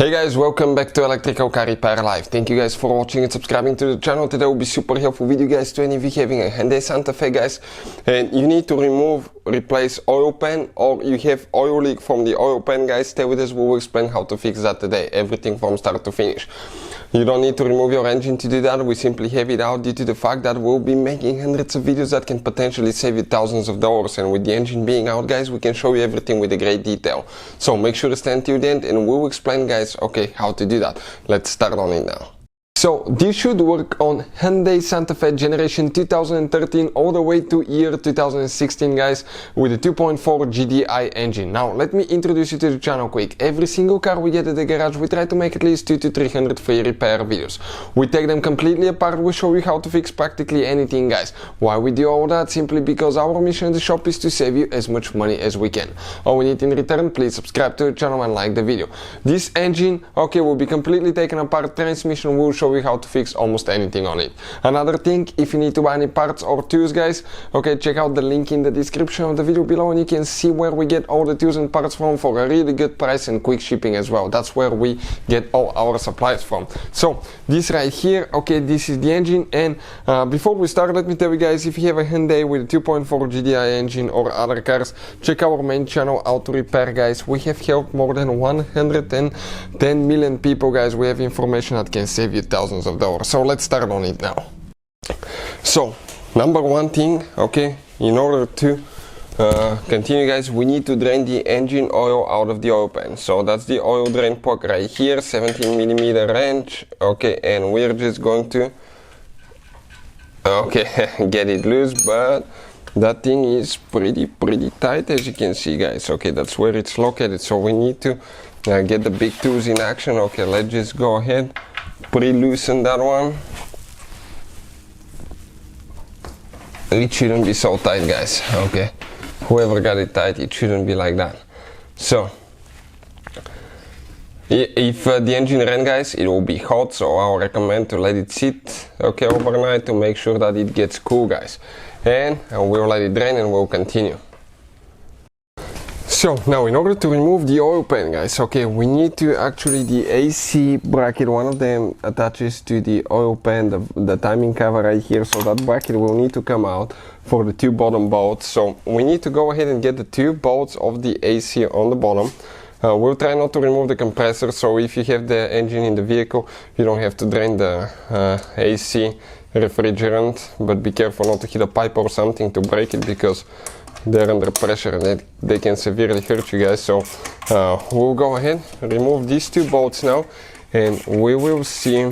Hey guys, welcome back to Electrical Car Repair Live. Thank you guys for watching and subscribing to the channel. Today will be super helpful video guys to any of you having a Hyundai Santa Fe guys, and you need to replace oil pan, or you have oil leak from the oil pan guys. Stay with us, we will explain how to fix that today, everything from start to finish. You don't need to remove your engine to do that, we simply have it out due to the fact that we'll be making hundreds of videos that can potentially save you thousands of dollars, and with the engine being out guys, we can show you everything with a great detail. So make sure to stay until the end and we'll explain guys how to do that. Let's start on it now. So this should work on Hyundai Santa Fe generation 2013 all the way to year 2016 guys, with a 2.4 GDI engine. Now let me introduce you to the channel quick. Every single car we get at the garage, we try to make at least 200 to 300 free repair videos. We take them completely apart, we show you how to fix practically anything guys. Why we do all that? Simply because our mission in the shop is to save you as much money as we can. All we need in return, please subscribe to the channel and like the video. This engine will be completely taken apart. Transmission will show you how to fix almost anything on it. Another thing, if you need to buy any parts or tools guys, check out the link in the description of the video below and you can see where we get all the tools and parts from for a really good price and quick shipping as well. That's where we get all our supplies from. So this right here, this is the engine, and before we start, let me tell you guys, if you have a Hyundai with a 2.4 GDI engine or other cars, check our main channel Auto Repair guys. We have helped more than 110 million people guys. We have information that can save you thousands of dollars. So let's start on it now. So number one thing, in order to continue guys, we need to drain the engine oil out of the oil pan. So that's the oil drain plug right here, 17mm wrench, and we're just going to get it loose, but that thing is pretty tight, as you can see guys. That's where it's located, so we need to get the big tools in action. Let's just go ahead, pre-loosen that one. It shouldn't be so tight guys. Whoever got it tight, it shouldn't be like that. So if the engine ran guys, it will be hot, so I'll recommend to let it sit overnight to make sure that it gets cool guys, and we'll let it drain and we'll continue. So now in order to remove the oil pan guys, we need to the AC bracket, one of them attaches to the oil pan, the timing cover right here, so that bracket will need to come out for the two bottom bolts. So we need to go ahead and get the two bolts of the AC on the bottom. We'll try not to remove the compressor, so if you have the engine in the vehicle, you don't have to drain the AC refrigerant, but be careful not to hit a pipe or something to break it, because they're under pressure and they can severely hurt you guys. So we'll go ahead, remove these two bolts now, and we will see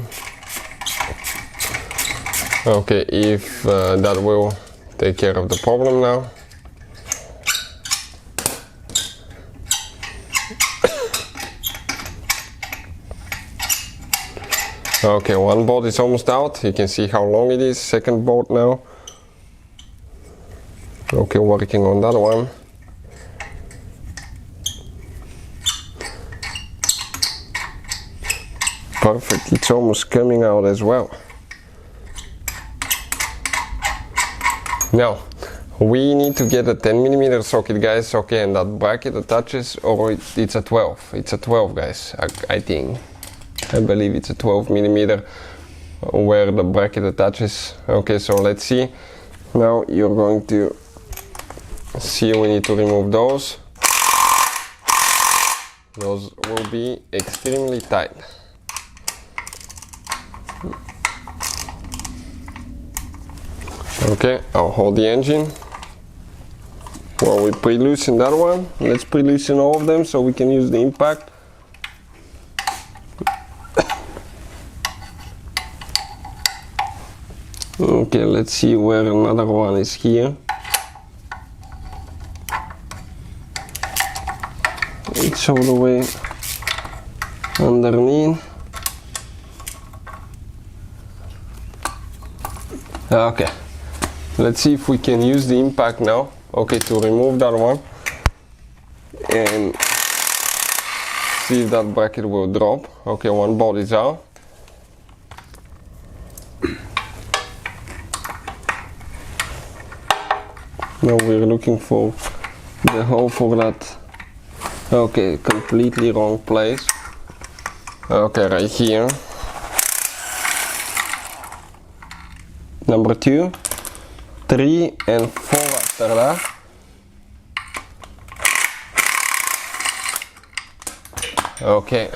if that will take care of the problem now. One bolt is almost out, you can see how long it is. Second bolt now. Working on that one. Perfect, it's almost coming out as well. Now we need to get a 10mm socket guys, and that bracket attaches, or it's a 12 guys, I believe it's a 12mm where the bracket attaches. So let's see. Now you're going to see, we need to remove those. Those will be extremely tight. I'll hold the engine while we pre-loosen that one. Let's pre-loosen all of them so we can use the impact. Let's see where another one is here. It's all the way underneath. Let's see if we can use the impact now, to remove that one and see if that bracket will drop. One bolt is out. Now we're looking for the hole for that. Okay, completely wrong place. Okay, right here. Number 2, 3 and 4 after that. Okay,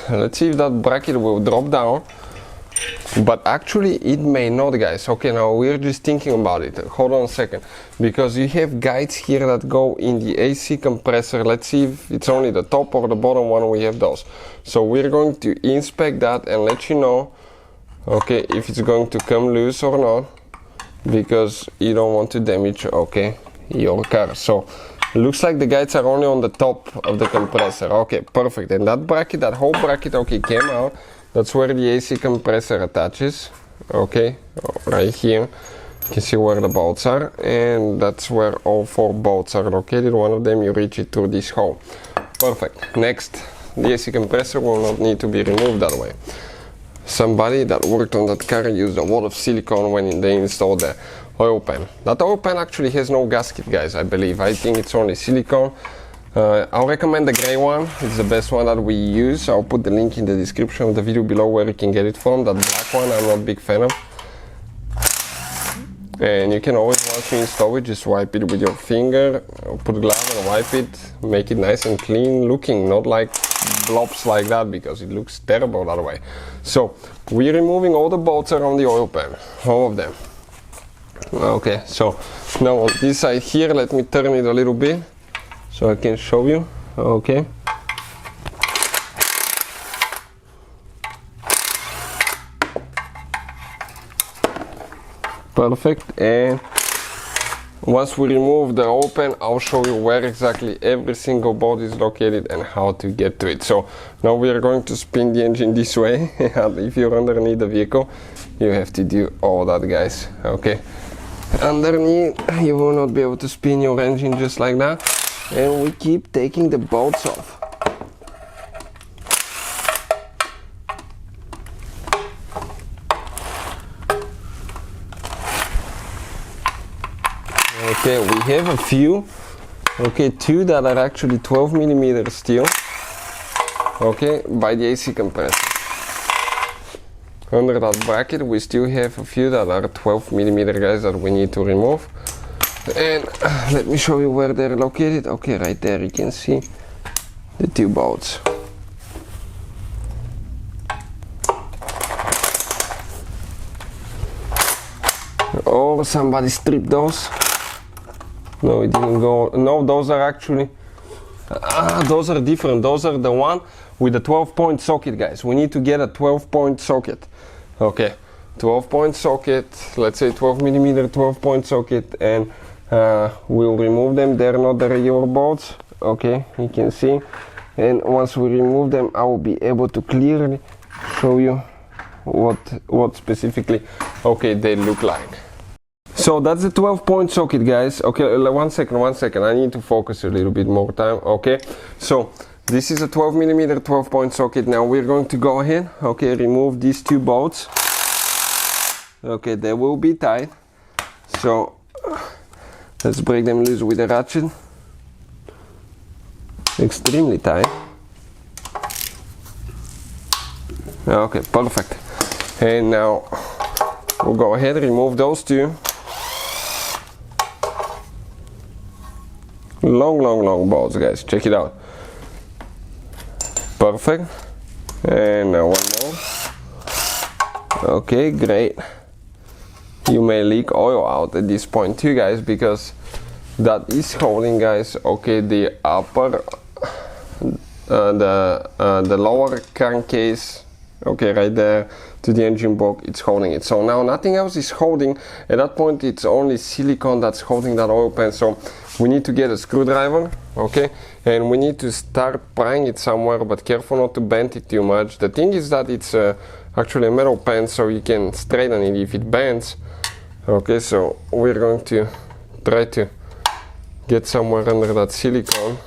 let's see if that bracket will drop down, but actually it may not, guys. Okay, now we're just thinking about it. Hold on a second, because you have guides here that go in the AC compressor. Let's see if it's only the top or the bottom one. We have those, so we're going to inspect that and let you know, okay, if it's going to come loose or not, because you don't want to damage, okay, your car. So looks like the guides are only on the top of the compressor. Okay, perfect. And that bracket, that whole bracket, okay, came out. That's where the AC compressor attaches. Okay, right here. You can see where the bolts are, and that's where all 4 bolts are located. One of them you reach it through this hole. Perfect. Next, the AC compressor will not need to be removed that way. Somebody that worked on that car used a lot of silicone when they installed the oil pan. That oil pan actually has no gasket, guys, I believe. I think it's only silicone. I'll recommend the gray one. It's the best one that we use. I'll put the link in the description of the video below where you can get it from. That black one I'm not a big fan of. And you can always, once you install it, just wipe it with your finger, put glove and wipe it, make it nice and clean looking, not like blobs like that, because it looks terrible that way. So we're removing all the bolts around the oil pan, all of them. Okay, so now on this side here, let me turn it a little bit so I can show you. Okay, perfect. And once we remove the oil pan, I'll show you where exactly every single bolt is located and how to get to it. So now we are going to spin the engine this way. If you're underneath the vehicle, you have to do all that, guys. Okay, underneath you will not be able to spin your engine just like that. And we keep taking the bolts off. Okay, we have a few. Okay, 2 that are actually 12mm steel. Okay, by the AC compressor. Under that bracket we still have a few that are 12mm, guys, that we need to remove. And let me show you where they're located. Okay, right there you can see the 2 bolts. Oh, somebody stripped those. No, it didn't go. No, those are actually, those are different. Those are the one with the 12-point socket, guys. We need to get a 12-point socket. Okay, 12-point socket, let's say 12mm 12-point socket, and we'll remove them. They're not the regular bolts. Okay, you can see. And once we remove them, I will be able to clearly show you what specifically, okay, they look like. So that's the 12-point socket, guys. Okay, one second, I need to focus a little bit more time. Okay, so this is a 12mm 12-point socket. Now we're going to go ahead, okay, remove these 2 bolts. Okay, they will be tight, so let's break them loose with a ratchet. Extremely tight. Okay, perfect. And now we'll go ahead and remove those 2 long bolts, guys. Check it out. Perfect. And now one more. Okay, great. You may leak oil out at this point too, guys, because that is holding, guys, okay, the upper the lower crankcase, okay, right there to the engine block, it's holding it. So now nothing else is holding. At that point it's only silicone that's holding that oil pan. So we need to get a screwdriver, okay, and we need to start prying it somewhere, but careful not to bend it too much. The thing is that it's actually a metal pan, so you can straighten it if it bends. Okay, so we're going to try to get somewhere under that silicone.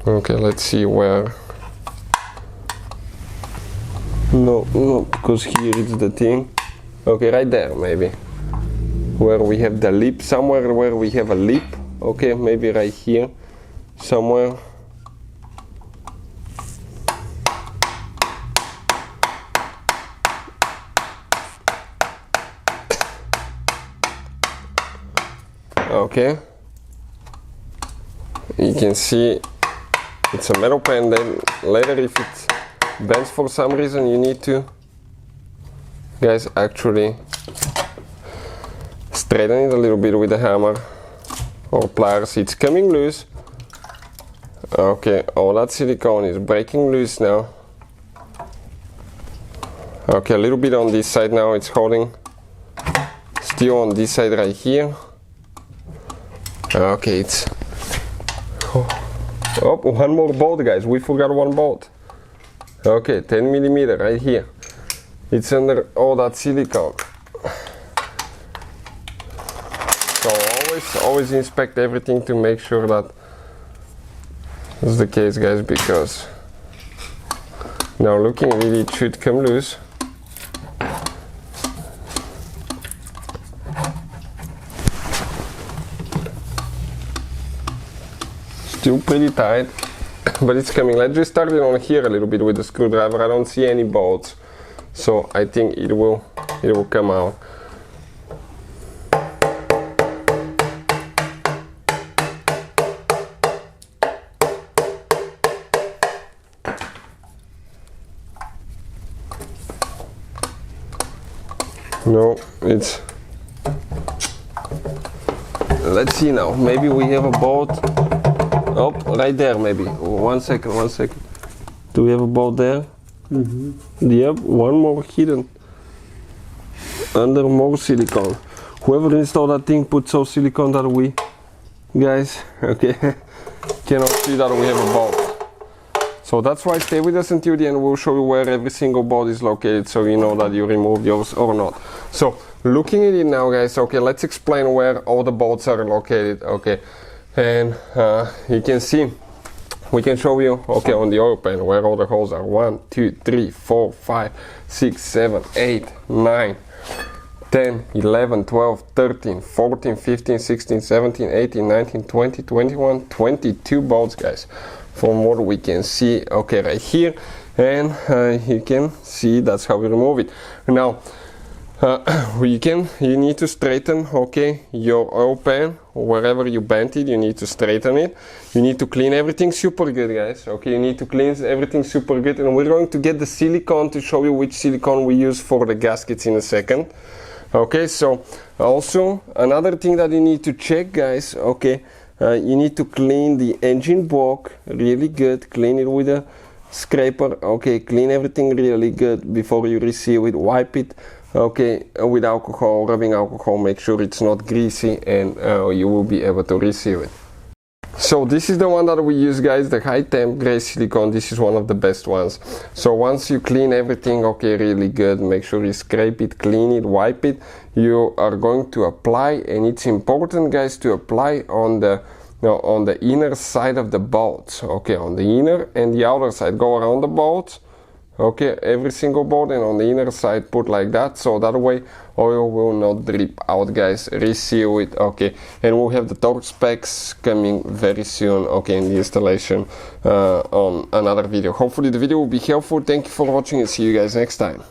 Okay, let's see where. No, because here it's the thing. Okay, right there maybe. Where we have the lip, somewhere where we have a lip. Okay, maybe right here, somewhere. okay. You can see it's a metal pen. Then later, if it bends for some reason, you need to, guys, actually straighten it a little bit with a hammer or pliers. It's coming loose. Okay, all that silicone is breaking loose now. Okay, a little bit on this side now, it's holding. Still on this side right here. Okay, it's... Oh, one more bolt, guys. We forgot one bolt. Okay, 10 millimeter right here. It's under all that silicone. So always inspect everything to make sure that is the case, guys, because now looking at it, it should come loose. Still pretty tight, but it's coming. Let's just start it on here a little bit with the screwdriver. I don't see any bolts, so I think it will come out. No, it's... Let's see now. Maybe we have a bolt. Oh, right there maybe. 1 second, 1 second. Do we have a bolt there? Yep, one more hidden. Under more silicone. Whoever installed that thing put so silicone that we, guys, okay, cannot see that we have a bolt. So that's why stay with us until the end. We'll show you where every single bolt is located, so you know that you removed yours or not. So looking at it now, guys, okay, let's explain where all the bolts are located, okay. And you can see, we can show you, okay, on the oil pan where all the holes are. 1, 2, 3, 4, 5, 6, 7, 8, 9, 10, 11, 12, 13, 14, 15, 16, 17, 18, 19, 20, 21, 22 bolts, guys, from what we can see, okay, right here. And you can see that's how we remove it. Now you need to straighten, okay, your oil pan. Wherever you bent it, you need to straighten it. You need to clean everything super good, guys, okay. You need to clean everything super good, and we're going to get the silicone to show you which silicone we use for the gaskets in a second. Okay, so also another thing that you need to check, guys, okay, you need to clean the engine block really good. Clean it with a scraper, okay. Clean everything really good before you reseal it. Wipe it, okay, with alcohol, rubbing alcohol. Make sure it's not greasy, and you will be able to reseal it. So this is the one that we use, guys, the high temp gray silicone. This is one of the best ones. So once you clean everything, okay, really good, make sure you scrape it, clean it, wipe it. You are going to apply, and it's important, guys, to apply on the inner side of the bolts, okay, on the inner and the outer side. Go around the bolts, okay, every single bolt, and on the inner side put like that, so that way oil will not drip out, guys. Reseal it, okay. And we'll have the torque specs coming very soon, okay, in the installation on another video. Hopefully the video will be helpful. Thank you for watching, and see you guys next time.